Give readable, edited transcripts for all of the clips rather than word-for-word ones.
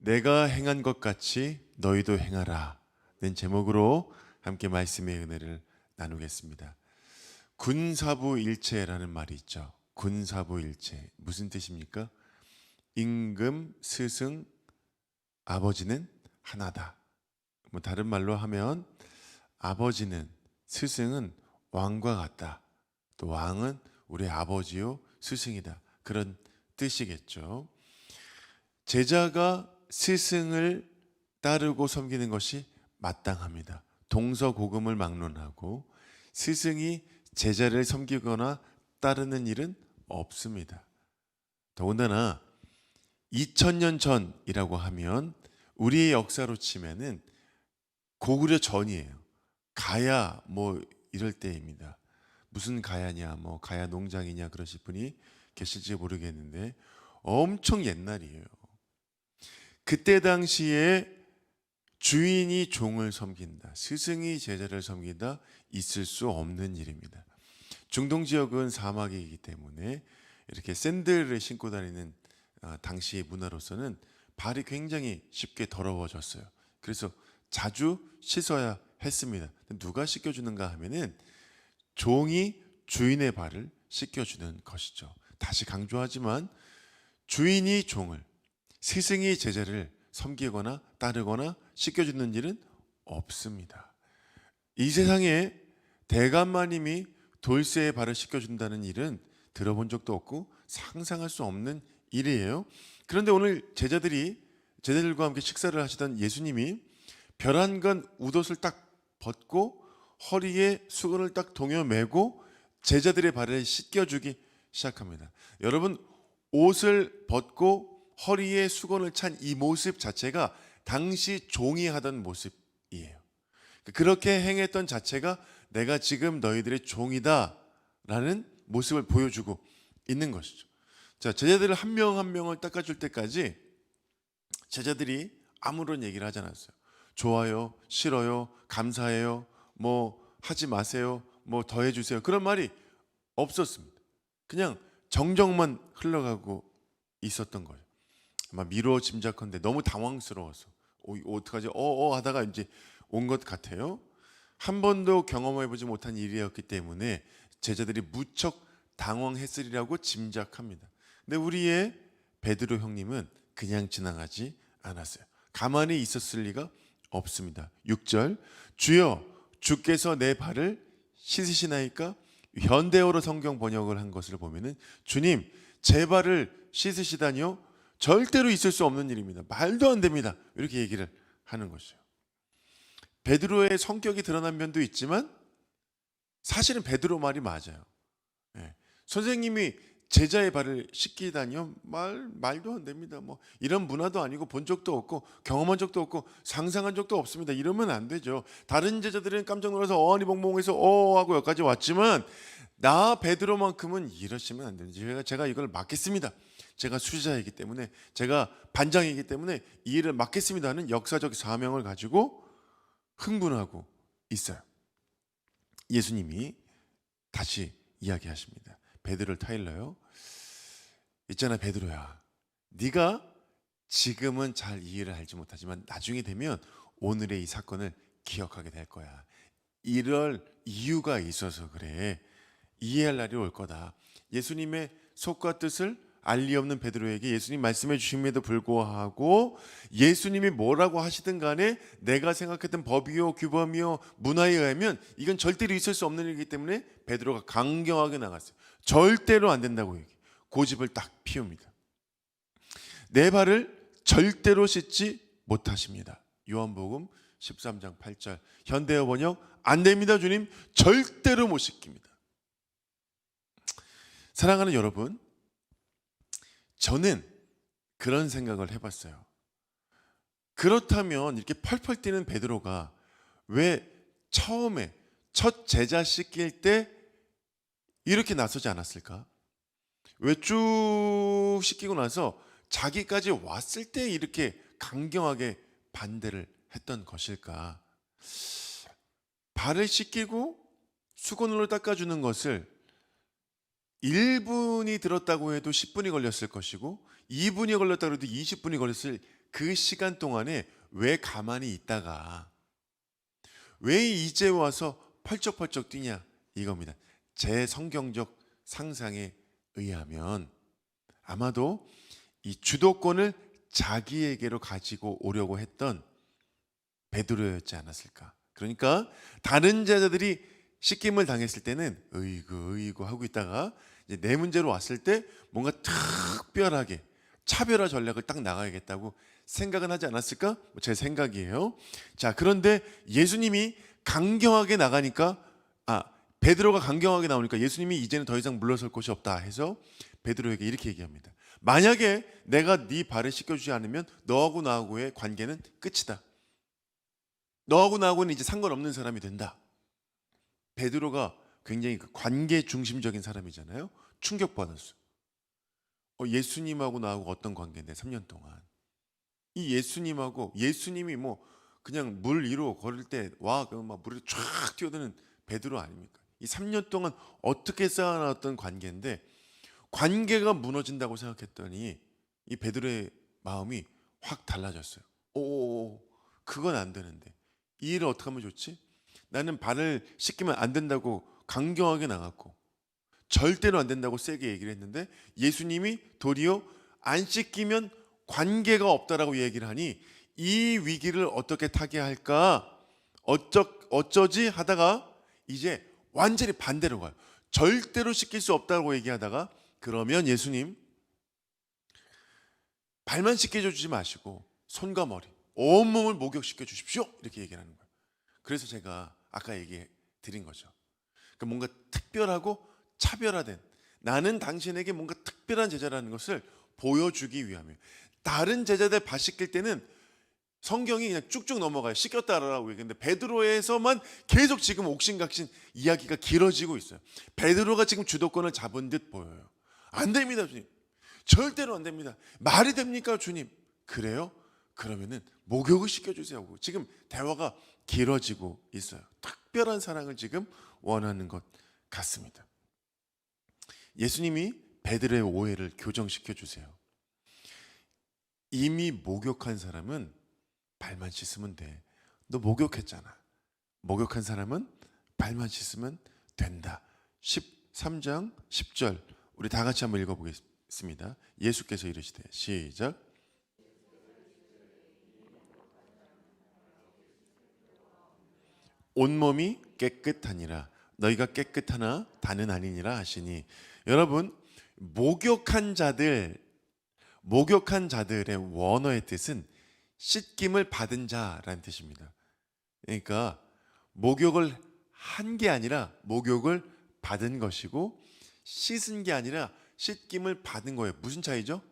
내가 행한 것 같이 너희도 행하라 는 제목으로 함께 말씀의 은혜를 나누겠습니다. 군사부일체라는 말이 있죠. 군사부일체 무슨 뜻입니까? 임금, 스승, 아버지는 하나다. 뭐 다른 말로 하면 아버지는, 스승은 왕과 같다. 또 왕은 우리 아버지요 스승이다. 그런 뜻이겠죠. 제자가 스승을 따르고 섬기는 것이 마땅합니다. 동서고금을 막론하고 스승이 제자를 섬기거나 따르는 일은 없습니다. 더군다나 2000년 전이라고 하면 우리의 역사로 치면은 고구려 전이에요. 가야 뭐 이럴 때입니다. 무슨 가야냐, 뭐 가야 농장이냐 그러실 분이 계실지 모르겠는데 엄청 옛날이에요. 그때 당시에 주인이 종을 섬긴다, 스승이 제자를 섬긴다, 있을 수 없는 일입니다. 중동 지역은 사막이기 때문에 이렇게 샌들을 신고 다니는 당시의 문화로서는 발이 굉장히 쉽게 더러워졌어요. 그래서 자주 씻어야 했습니다. 누가 씻겨주는가 하면은 종이 주인의 발을 씻겨주는 것이죠. 다시 강조하지만 주인이 종을, 스승이 제자를 섬기거나 따르거나 씻겨주는 일은 없습니다. 이 세상에 대감마님이 돌쇠의 발을 씻겨준다는 일은 들어본 적도 없고 상상할 수 없는 일이에요. 그런데 오늘 제자들과 함께 식사를 하시던 예수님이 벼란간 웃옷을 딱 벗고 허리에 수건을 딱 동여 매고 제자들의 발을 씻겨주기 시작합니다. 여러분, 옷을 벗고 허리에 수건을 찬 이 모습 자체가 당시 종이 하던 모습이에요. 그렇게 행했던 자체가 내가 지금 너희들의 종이다 라는 모습을 보여주고 있는 것이죠. 자, 제자들을 한 명 한 명을 닦아줄 때까지 제자들이 아무런 얘기를 하지 않았어요. 좋아요, 싫어요, 감사해요, 뭐 하지 마세요, 뭐 더 해주세요, 그런 말이 없었습니다. 그냥 정적만 흘러가고 있었던 거예요. 아마 미루어 짐작컨대 너무 당황스러워서 어떡하지 하다가 이제 온 것 같아요. 한 번도 경험해보지 못한 일이었기 때문에 제자들이 무척 당황했으리라고 짐작합니다. 근데 우리의 베드로 형님은 그냥 지나가지 않았어요. 가만히 있었을 리가 없습니다. 6절, 주여 주께서 내 발을 씻으시나이까? 현대어로 성경 번역을 한 것을 보면은 주님 제 발을 씻으시다니요? 절대로 있을 수 없는 일입니다. 말도 안 됩니다. 이렇게 얘기를 하는 것이죠. 베드로의 성격이 드러난 면도 있지만 사실은 베드로 말이 맞아요. 네. 선생님이 제자의 발을 씻기다니요? 말도 안 됩니다. 뭐 이런 문화도 아니고 본 적도 없고 경험한 적도 없고 상상한 적도 없습니다. 이러면 안 되죠. 다른 제자들은 깜짝 놀라서 어니벙벙해서 하고 여기까지 왔지만 나 베드로만큼은 이러시면 안 됩니다. 제가 이걸 맡겠습니다. 제가 수지자이기 때문에, 제가 반장이기 때문에 이 일을 맡겠습니다 하는 역사적 사명을 가지고 흥분하고 있어요. 예수님이 다시 이야기하십니다. 베드로를 타일러요. 있잖아 베드로야, 네가 지금은 잘 이해를 알지 못하지만 나중에 되면 오늘의 이 사건을 기억하게 될 거야. 이럴 이유가 있어서 그래. 이해할 날이 올 거다. 예수님의 속과 뜻을 알 리 없는 베드로에게 예수님 말씀해 주심에도 불구하고 예수님이 뭐라고 하시든 간에 내가 생각했던 법이요 규범이요 문화에 의하면 이건 절대로 있을 수 없는 일이기 때문에 베드로가 강경하게 나갔어요. 절대로 안 된다고 얘기해요. 고집을 딱 피웁니다. 내 발을 절대로 씻지 못하십니다. 요한복음 13장 8절 현대어 번역, 안 됩니다 주님, 절대로 못 씻깁니다. 사랑하는 여러분, 저는 그런 생각을 해봤어요. 그렇다면 이렇게 펄펄 뛰는 베드로가 왜 처음에 첫 제자 씻길 때 이렇게 나서지 않았을까? 왜 쭉 씻기고 나서 자기까지 왔을 때 이렇게 강경하게 반대를 했던 것일까? 발을 씻기고 수건으로 닦아주는 것을 1분이 들었다고 해도 10분이 걸렸을 것이고 2분이 걸렸다고 해도 20분이 걸렸을 그 시간 동안에 왜 가만히 있다가 왜 이제 와서 펄쩍펄쩍 뛰냐 이겁니다. 제 성경적 상상에 의하면 아마도 이 주도권을 자기에게로 가지고 오려고 했던 베드로였지 않았을까. 그러니까 다른 제자들이 씻김을 당했을 때는 으이구 하고 있다가 이제 내 문제로 왔을 때 뭔가 특별하게 차별화 전략을 딱 나가야겠다고 생각은 하지 않았을까? 제 생각이에요. 자, 그런데 예수님이 강경하게 나가니까 베드로가 강경하게 나오니까 예수님이 이제는 더 이상 물러설 곳이 없다 해서 베드로에게 이렇게 얘기합니다. 만약에 내가 네 발을 씻겨주지 않으면 너하고 나하고의 관계는 끝이다. 너하고 나하고는 이제 상관없는 사람이 된다. 베드로가 굉장히 관계 중심적인 사람이잖아요. 충격받았어. 예수님하고 나하고 어떤 관계인데 3년 동안 이 예수님이 뭐 그냥 물 위로 걸을 때 와 그러면 막 물에 쫙 뛰어드는 베드로 아닙니까? 이 3년 동안 어떻게 쌓아놨던 관계인데 관계가 무너진다고 생각했더니 이 베드로의 마음이 확 달라졌어요. 오, 그건 안 되는데 이 일을 어떻게 하면 좋지? 나는 발을 씻기면 안 된다고 강경하게 나갔고 절대로 안 된다고 세게 얘기를 했는데 예수님이 도리어 안 씻기면 관계가 없다라고 얘기를 하니 이 위기를 어떻게 타개할까 어쩌지 하다가 이제 완전히 반대로 가요. 절대로 씻길 수 없다고 얘기하다가 그러면 예수님 발만 씻겨줘 주지 마시고 손과 머리 온몸을 목욕시켜 주십시오 이렇게 얘기를 하는 거예요. 그래서 제가 아까 얘기해 드린 거죠. 그러니까 뭔가 특별하고 차별화된 나는 당신에게 뭔가 특별한 제자라는 것을 보여주기 위함이에요. 다른 제자들 발 씻길 때는 성경이 그냥 쭉쭉 넘어가요. 씻겼다라고 얘기했는데 베드로에서만 계속 지금 옥신각신 이야기가 길어지고 있어요. 베드로가 지금 주도권을 잡은 듯 보여요. 안 됩니다 주님. 절대로 안 됩니다. 말이 됩니까 주님? 그래요? 그러면은 목욕을 시켜주세요. 지금 대화가 길어지고 있어요. 특별한 사랑을 지금 원하는 것 같습니다. 예수님이 베드로의 오해를 교정시켜 주세요. 이미 목욕한 사람은 발만 씻으면 돼. 너 목욕했잖아. 목욕한 사람은 발만 씻으면 된다. 13장 10절 우리 다 같이 한번 읽어보겠습니다. 예수께서 이르시되 시작. 온몸이 깨끗하니라. 너희가 깨끗하나 다는 아니니라 하시니 여러분 목욕한 자들의 원어의 뜻은 씻김을 받은 자라는 뜻입니다. 그러니까 목욕을 한 게 아니라 목욕을 받은 것이고 씻은 게 아니라 씻김을 받은 거예요. 무슨 차이죠?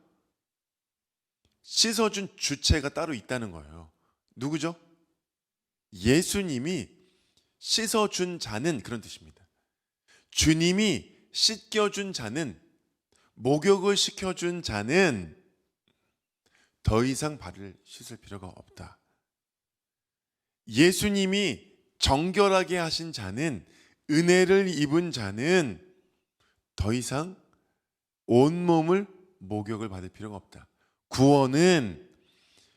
씻어준 주체가 따로 있다는 거예요. 누구죠? 예수님이 씻어준 자는 그런 뜻입니다. 주님이 씻겨준 자는 목욕을 시켜준 자는 더 이상 발을 씻을 필요가 없다. 예수님이 정결하게 하신 자는 은혜를 입은 자는 더 이상 온몸을 목욕을 받을 필요가 없다. 구원은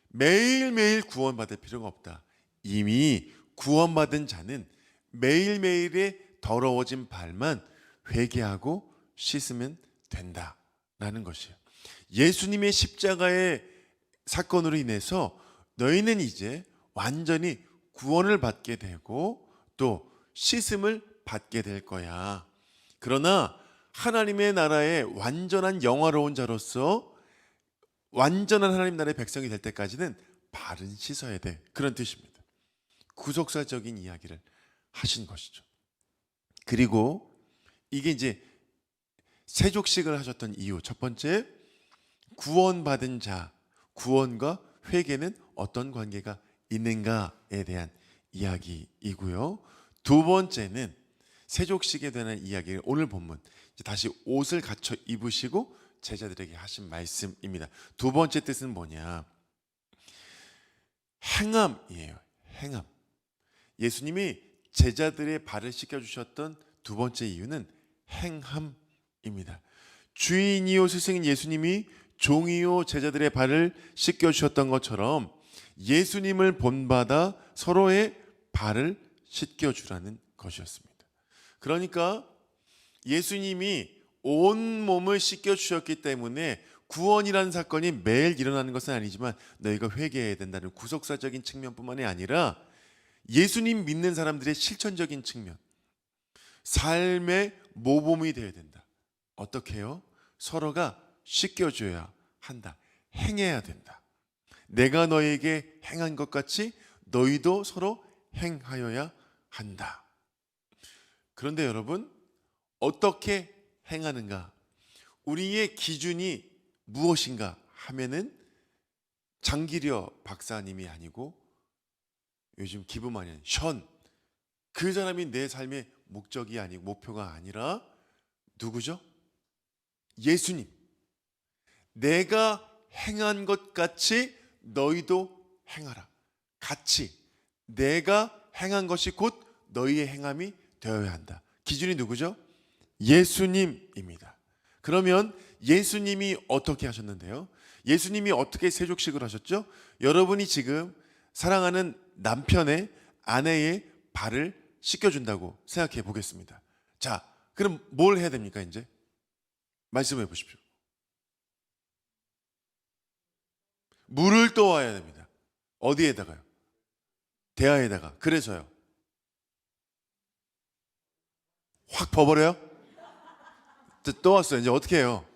매일매일 구원받을 필요가 없다. 이미 구원받은 자는 매일매일의 더러워진 발만 회개하고 씻으면 된다라는 것이에요. 예수님의 십자가의 사건으로 인해서 너희는 이제 완전히 구원을 받게 되고 또 씻음을 받게 될 거야. 그러나 하나님의 나라의 완전한 영화로운 자로서 완전한 하나님 나라의 백성이 될 때까지는 발은 씻어야 돼. 그런 뜻입니다. 구속사적인 이야기를 하신 것이죠. 그리고 이게 이제 세족식을 하셨던 이유 첫 번째 구원받은 자 구원과 회개는 어떤 관계가 있는가에 대한 이야기이고요. 두 번째는 세족식에 대한 이야기를 오늘 본문 다시 옷을 갖춰 입으시고 제자들에게 하신 말씀입니다. 두 번째 뜻은 뭐냐? 행함이에요. 행함. 예수님이 제자들의 발을 씻겨주셨던 두 번째 이유는 행함입니다. 주인이요 스승인 예수님이 종이요 제자들의 발을 씻겨주셨던 것처럼 예수님을 본받아 서로의 발을 씻겨주라는 것이었습니다. 그러니까 예수님이 온 몸을 씻겨주셨기 때문에 구원이라는 사건이 매일 일어나는 것은 아니지만 너희가 회개해야 된다는 구속사적인 측면뿐만이 아니라 예수님 믿는 사람들의 실천적인 측면, 삶의 모범이 되어야 된다. 어떻게 해요? 서로가 씻겨줘야 한다. 행해야 된다. 내가 너에게 행한 것 같이 너희도 서로 행하여야 한다. 그런데 여러분, 어떻게 행하는가? 우리의 기준이 무엇인가 하면은 장기려 박사님이 아니고 요즘 기분 많이 하는 션, 그 사람이 내 삶의 목적이 아니고 목표가 아니라 누구죠? 예수님. 내가 행한 것 같이 너희도 행하라. 같이 내가 행한 것이 곧 너희의 행함이 되어야 한다. 기준이 누구죠? 예수님입니다. 그러면 예수님이 어떻게 하셨는데요? 예수님이 어떻게 세족식을 하셨죠? 여러분이 지금 사랑하는 남편의 아내의 발을 씻겨준다고 생각해 보겠습니다. 자, 그럼 뭘 해야 됩니까? 이제 말씀해 보십시오. 물을 떠와야 됩니다. 어디에다가요? 대야에다가. 그래서요. 확 버버려요? 떠왔어요. 이제 어떻게 해요?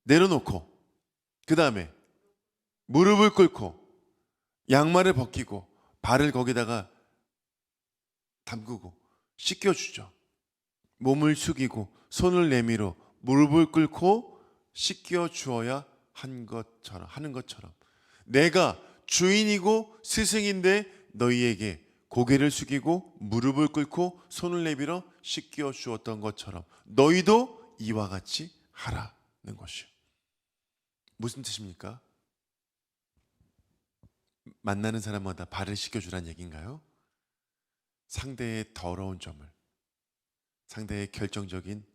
내려놓고, 그 다음에 무릎을 꿇고 양말을 벗기고 발을 거기다가 담그고 씻겨주죠. 몸을 숙이고 손을 내밀어 무릎을 꿇고 씻겨주어야 하는 것처럼 내가 주인이고 스승인데 너희에게 고개를 숙이고 무릎을 꿇고 손을 내밀어 씻겨주었던 것처럼 너희도 이와 같이 하라는 것이요. 무슨 뜻입니까? 만나는 사람마다 발을 씻겨주라는 얘기인가요? 상대의 더러운 점을, 상대의 결정적인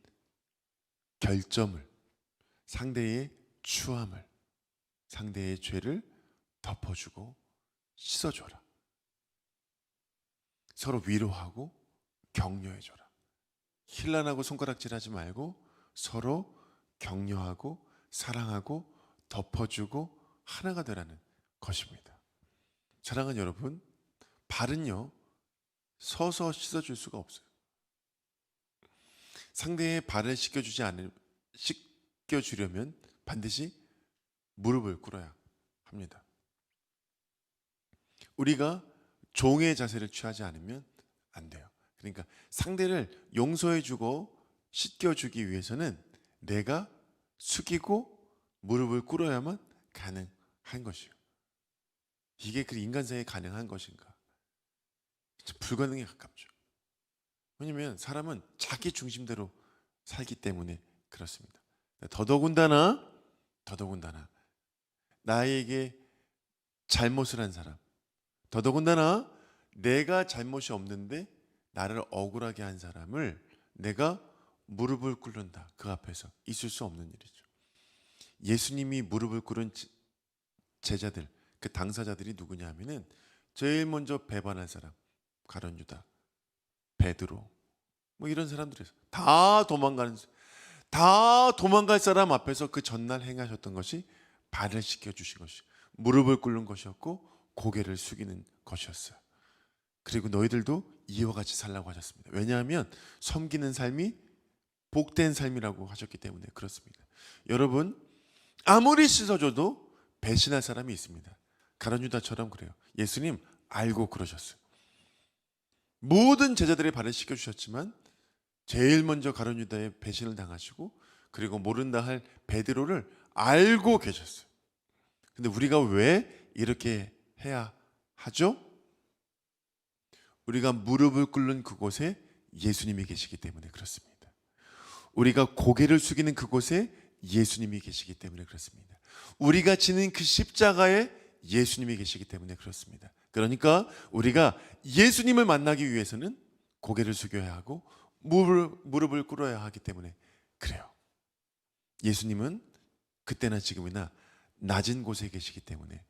결점을, 상대의 추함을, 상대의 죄를 덮어주고 씻어줘라. 서로 위로하고 격려해줘라. 힐난하고 손가락질하지 말고 서로 격려하고 사랑하고 덮어주고 하나가 되라는 것입니다. 사랑하는 여러분, 발은요 서서 씻어줄 수가 없어요. 상대의 발을 씻겨주려면 반드시 무릎을 꿇어야 합니다. 우리가 종의 자세를 취하지 않으면 안 돼요. 그러니까 상대를 용서해주고 씻겨주기 위해서는 내가 숙이고 무릎을 꿇어야만 가능한 것이요. 이게 그 인간사에 가능한 것인가? 불가능에 가깝죠. 왜냐하면 사람은 자기 중심대로 살기 때문에 그렇습니다. 더더군다나 나에게 잘못을 한 사람, 더더군다나 내가 잘못이 없는데 나를 억울하게 한 사람을 내가 무릎을 꿇는다. 그 앞에서 있을 수 없는 일이죠. 예수님이 무릎을 꿇은 제자들, 그 당사자들이 누구냐 하면은 제일 먼저 배반한 사람, 가룟 유다, 베드로, 뭐 이런 사람들에서 다 도망갈 사람 앞에서 그 전날 행하셨던 것이 발을 씻겨주신 것이, 무릎을 꿇는 것이었고 고개를 숙이는 것이었어요. 그리고 너희들도 이와 같이 살라고 하셨습니다. 왜냐하면 섬기는 삶이 복된 삶이라고 하셨기 때문에 그렇습니다. 여러분, 아무리 씻어줘도 배신할 사람이 있습니다. 가룟 유다처럼 그래요. 예수님 알고 그러셨어요. 모든 제자들의 발을 씻겨주셨지만 제일 먼저 가룟 유다의 배신을 당하시고 그리고 모른다 할 베드로를 알고 계셨어요. 근데 우리가 왜 이렇게 해야 하죠? 우리가 무릎을 꿇는 그곳에 예수님이 계시기 때문에 그렇습니다. 우리가 고개를 숙이는 그곳에 예수님이 계시기 때문에 그렇습니다. 우리가 지는 그 십자가에 예수님이 계시기 때문에 그렇습니다. 그러니까 우리가 예수님을 만나기 위해서는 고개를 숙여야 하고 무릎을 꿇어야 하기 때문에 그래요. 예수님은 그때나 지금이나 낮은 곳에 계시기 때문에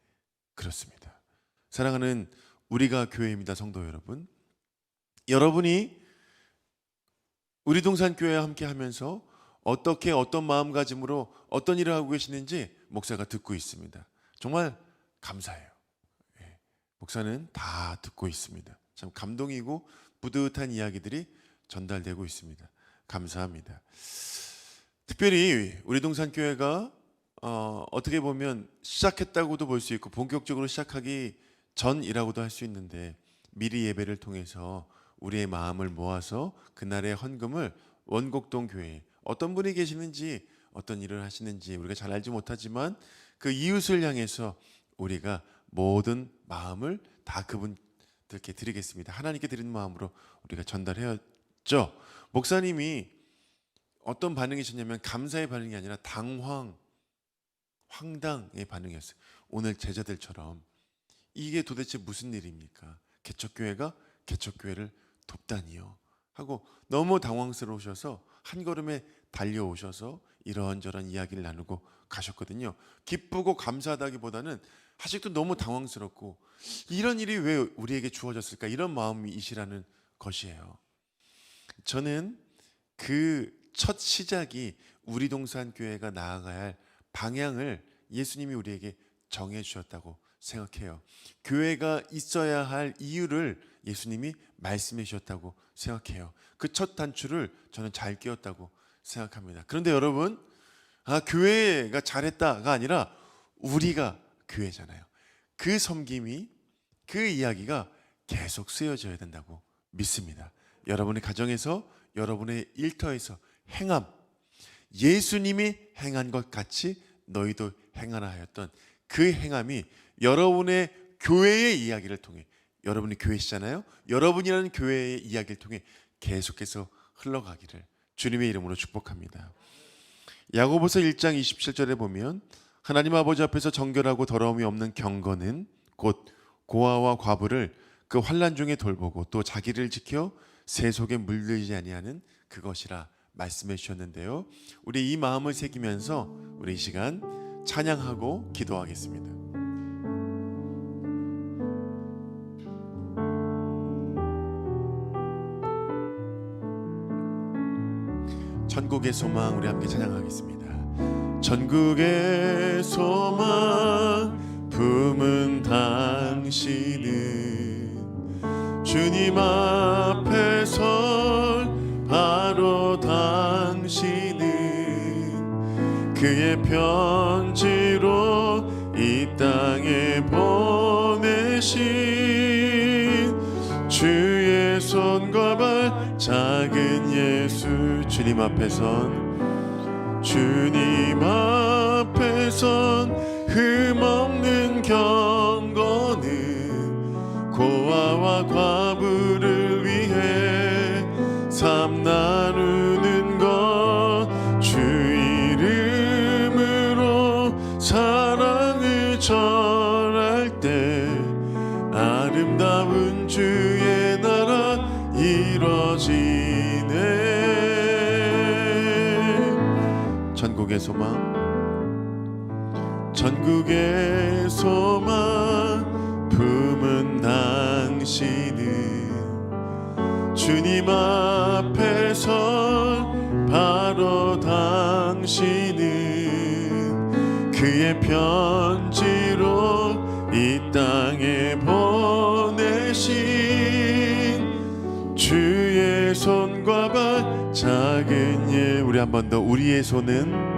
그렇습니다. 사랑하는 우리가 교회입니다. 성도 여러분, 여러분이 우리 동산 교회와 함께 하면서 어떻게 어떤 마음가짐으로 어떤 일을 하고 계시는지 목사가 듣고 있습니다. 정말 감사해요. 목사는 다 듣고 있습니다. 참 감동이고 뿌듯한 이야기들이 전달되고 있습니다. 감사합니다. 특별히 우리 동산교회가 어떻게 보면 시작했다고도 볼 수 있고 본격적으로 시작하기 전이라고도 할 수 있는데, 미리 예배를 통해서 우리의 마음을 모아서 그날의 헌금을 원곡동 교회에 어떤 분이 계시는지 어떤 일을 하시는지 우리가 잘 알지 못하지만 그 이웃을 향해서 우리가 모든 마음을 다 그분들께 드리겠습니다. 하나님께 드리는 마음으로 우리가 전달해야죠. 목사님이 어떤 반응이셨냐면 감사의 반응이 아니라 황당의 반응이었어요. 오늘 제자들처럼 이게 도대체 무슨 일입니까? 개척교회가 개척교회를 돕다니요 하고 너무 당황스러우셔서 한 걸음에 달려오셔서 이런저런 이야기를 나누고 가셨거든요. 기쁘고 감사하다기보다는 아직도 너무 당황스럽고 이런 일이 왜 우리에게 주어졌을까, 이런 마음이시라는 것이에요. 저는 그 첫 시작이 우리 동산교회가 나아가야 할 방향을 예수님이 우리에게 정해 주셨다고 생각해요. 교회가 있어야 할 이유를 예수님이 말씀해 주셨다고 생각해요. 그 첫 단추를 저는 잘 끼웠다고 생각합니다. 그런데 여러분, 교회가 잘했다가 아니라 우리가 교회잖아요. 그 섬김이, 그 이야기가 계속 쓰여져야 된다고 믿습니다. 여러분의 가정에서, 여러분의 일터에서 행함, 예수님이 행한 것 같이 너희도 행하라 하였던 그 행함이 여러분의 교회의 이야기를 통해, 여러분이 교회시잖아요. 여러분이라는 교회의 이야기를 통해 계속해서 흘러가기를 주님의 이름으로 축복합니다. 야고보서 1장 27절에 보면 하나님 아버지 앞에서 정결하고 더러움이 없는 경건은 곧 고아와 과부를 그 환난 중에 돌보고 또 자기를 지켜 새 속에 물들지 아니하는 그것이라 말씀해 주셨는데요. 우리 이 마음을 새기면서 우리 이 시간 찬양하고 기도하겠습니다. 전국의 소망, 우리 함께 찬양하겠습니다. 전국의 소망 품은 당신은 주님 앞에 설 바로 당신은 그의 편지로 이 땅에 보내신 주의 손과 발 작은 예수. 주님 앞에 선, 주님 앞에 선 흠없는 경건은 고아와 과부를 위해 삶 나누는 것, 주 이름으로 사랑을 전할 때 아름다운 주의 나라 이뤄지네. 전국의 소망, 전국의 소망 품은 당신은 주님 앞에 선 바로 당신은 그의 편지로 이 땅에 보내신 주의 손과 발 작은 예. 우리 한 번 더. 우리의 손은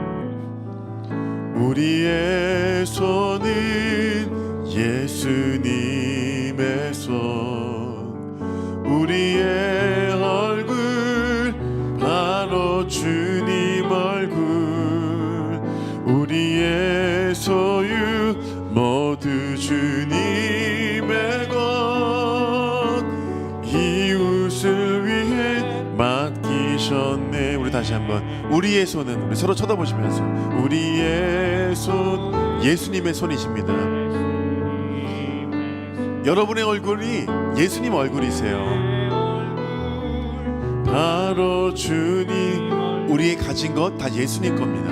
예수님의 손, 우리의 얼굴 바로 주님 얼굴, 우리의 소유 모두 주님의 것, 이웃을 위해 맡기셨네. 우리 다시 한번. 우리의 손은, 우리 서로 쳐다보시면서, 우리의 손 예수님의 손이십니다. 여러분의 얼굴이 예수님 얼굴이세요. 바로 주님, 우리의 가진 것 다 예수님 겁니다.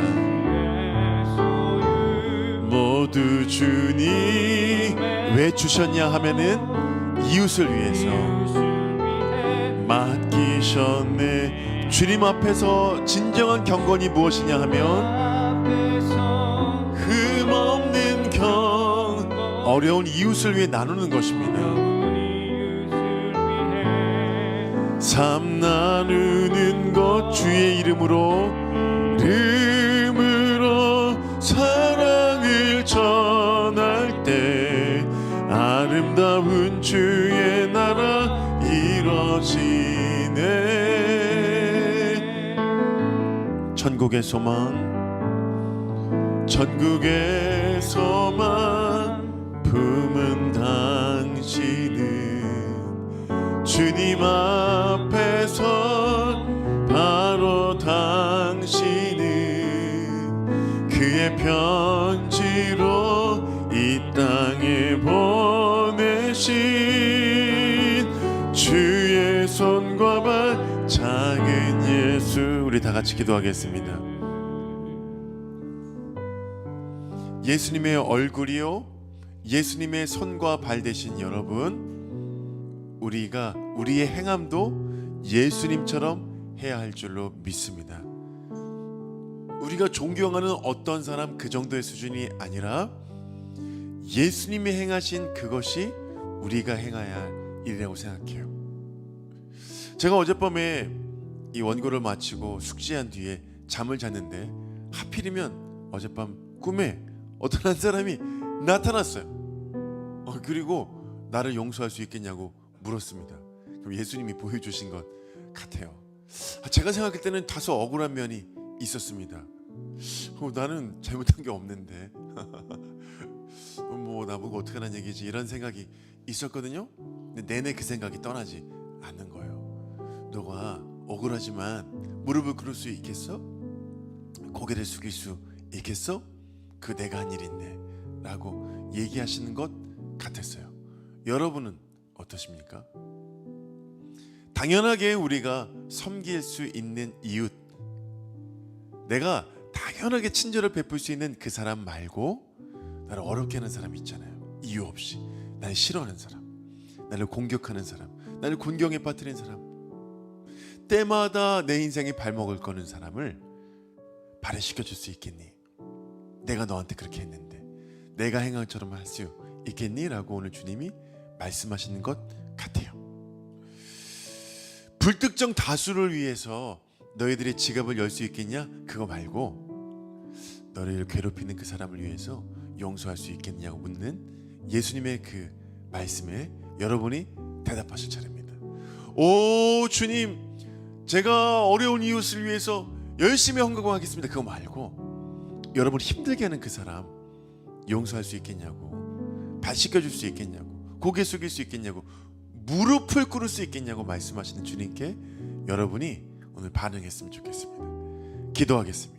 모두 주니 왜 주셨냐 하면은 이웃을 위해서 맡기셨네. 주님 앞에서 진정한 경건이 무엇이냐 하면 흠없는 어려운 이웃을 위해 나누는 것입니다. 삶 나누는 것 주의 이름으로 사랑을 전할 때 아름다운 주의 나라 이뤄지네. 천국의 소망 품은 당신은 주님 앞에서 바로 당신은 그의 편지로 이 땅에 보내신 주의 손과 발 작은 예수. 우리 다 같이 기도하겠습니다. 예수님의 얼굴이요 예수님의 손과 발 되신 여러분, 우리의 행함도 예수님처럼 해야 할 줄로 믿습니다. 우리가 존경하는 어떤 사람 그 정도의 수준이 아니라 예수님이 행하신 그것이 우리가 행해야 할 일이라고 생각해요. 제가 어젯밤에 이 원고를 마치고 숙지한 뒤에 잠을 잤는데 하필이면 어젯밤 꿈에 어떤 한 사람이 나타났어요. 그리고 나를 용서할 수 있겠냐고 물었습니다. 그럼 예수님이 보여주신 것 같아요. 제가 생각할 때는 다소 억울한 면이 있었습니다. 나는 잘못한 게 없는데 뭐 나보고 어떡하란 얘기지 이런 생각이 있었거든요. 근데 내내 그 생각이 떠나지 않는 거예요. 너가 억울하지만 무릎을 꿇을 수 있겠어? 고개를 숙일 수 있겠어? 그 내가 한 일인데 라고 얘기하시는 것 같았어요. 여러분은 어떠십니까? 당연하게 우리가 섬길 수 있는 이웃, 내가 당연하게 친절을 베풀 수 있는 그 사람 말고 나를 어렵게 하는 사람이 있잖아요. 이유 없이 나를 싫어하는 사람, 나를 공격하는 사람, 나를 곤경에 빠뜨리는 사람, 때마다 내 인생에 발목을 거는 사람을 발휘시켜줄 수 있겠니? 내가 너한테 그렇게 했는데 내가 행한 것처럼 할 수 있겠니? 라고 오늘 주님이 말씀하시는 것 같아요. 불특정 다수를 위해서 너희들의 지갑을 열 수 있겠냐? 그거 말고 너희를 괴롭히는 그 사람을 위해서 용서할 수 있겠냐고 묻는 예수님의 그 말씀에 여러분이 대답하실 차례입니다. 오 주님, 제가 어려운 이웃을 위해서 열심히 헌금하겠습니다. 그거 말고 여러분 힘들게 하는 그 사람 용서할 수 있겠냐고, 발 씻겨줄 수 있겠냐고, 고개 숙일 수 있겠냐고, 무릎을 꿇을 수 있겠냐고 말씀하시는 주님께 여러분이 오늘 반응했으면 좋겠습니다. 기도하겠습니다.